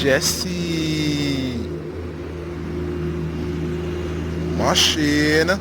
Jesse. Machine.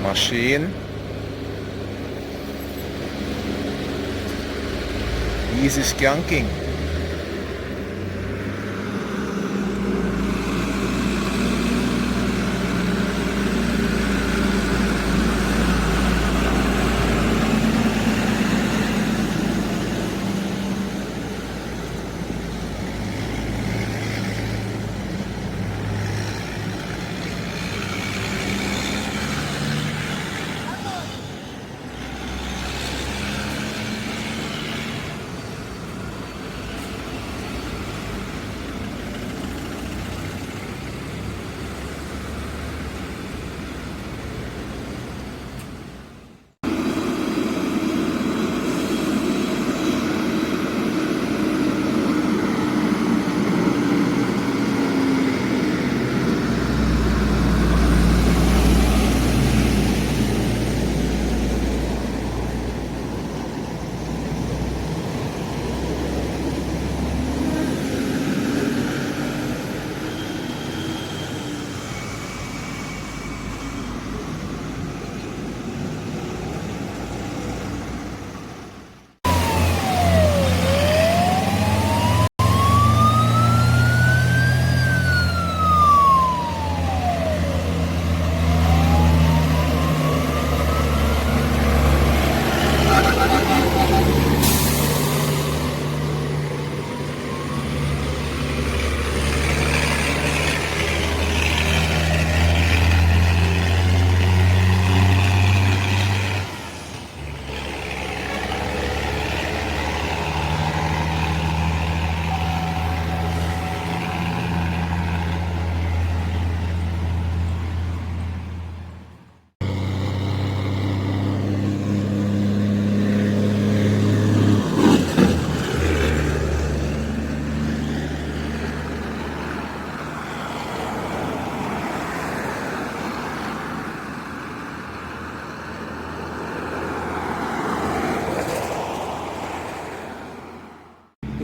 Machine. Easy skanking.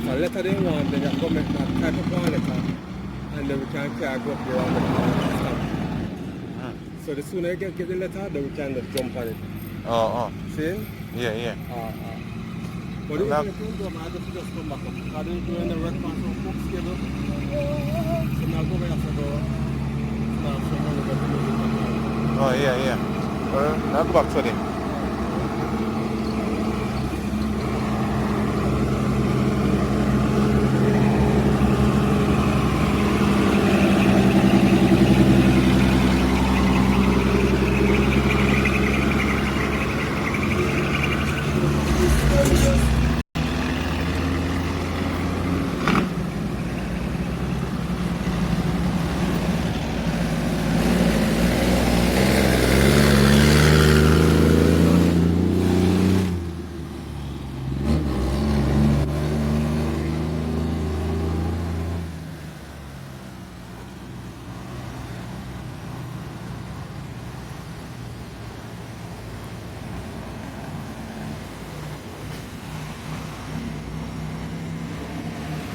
A letter they want, then you go make that type of one letter, and then we can carry go up there on the car. So the sooner you get the letter, then we can just jump on it. Oh, See? yeah. But if you don't go, I just come back up. Because if you're in the red part of book schedule, so now go back after go, start from one of the Oh, yeah. Well, now go back to them.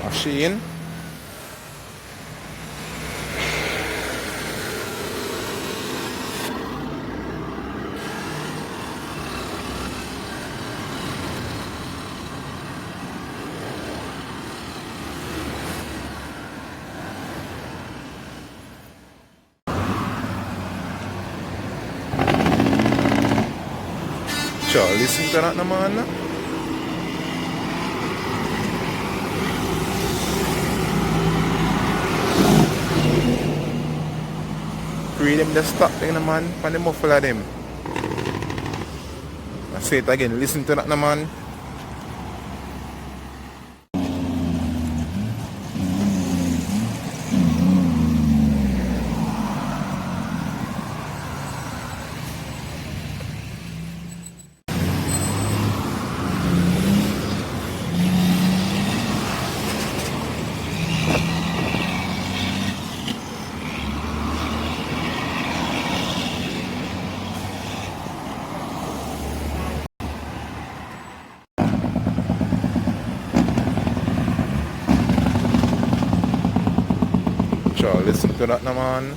Machine. Sure, listen to that naman. Free them the stop thing naman. Pan the muffle of them. I say it again, listen to that naman. Sure, listen to that naman.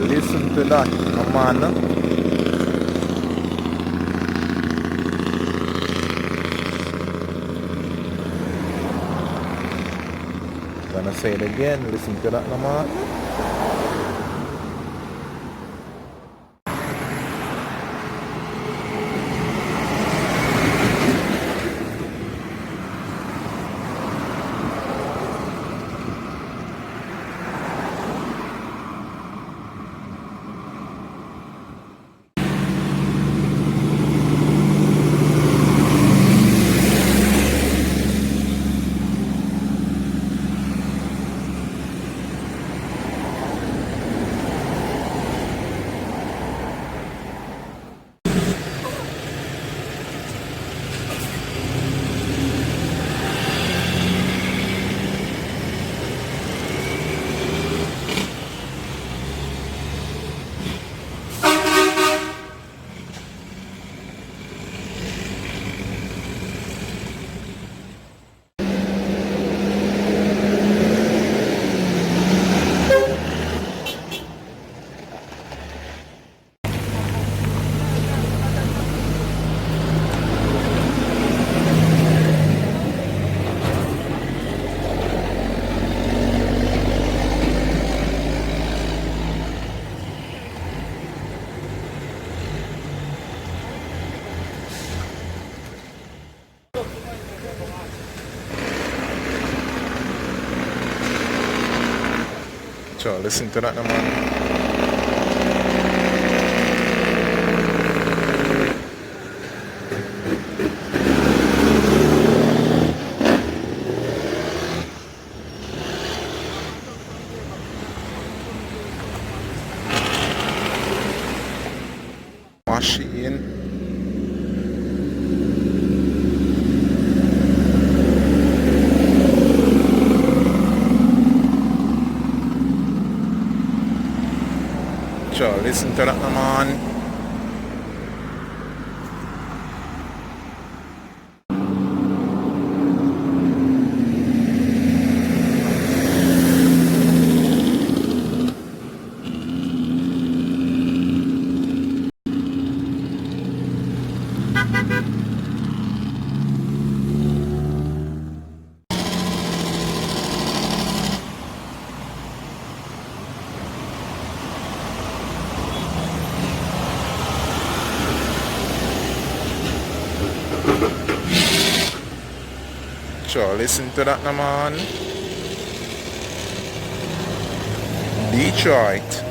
Listen to that naman. Gonna say it again, listen to that naman. Sure, listen to that naman. Machine. listen to that, man. Sure, listen to that, man. Detroit.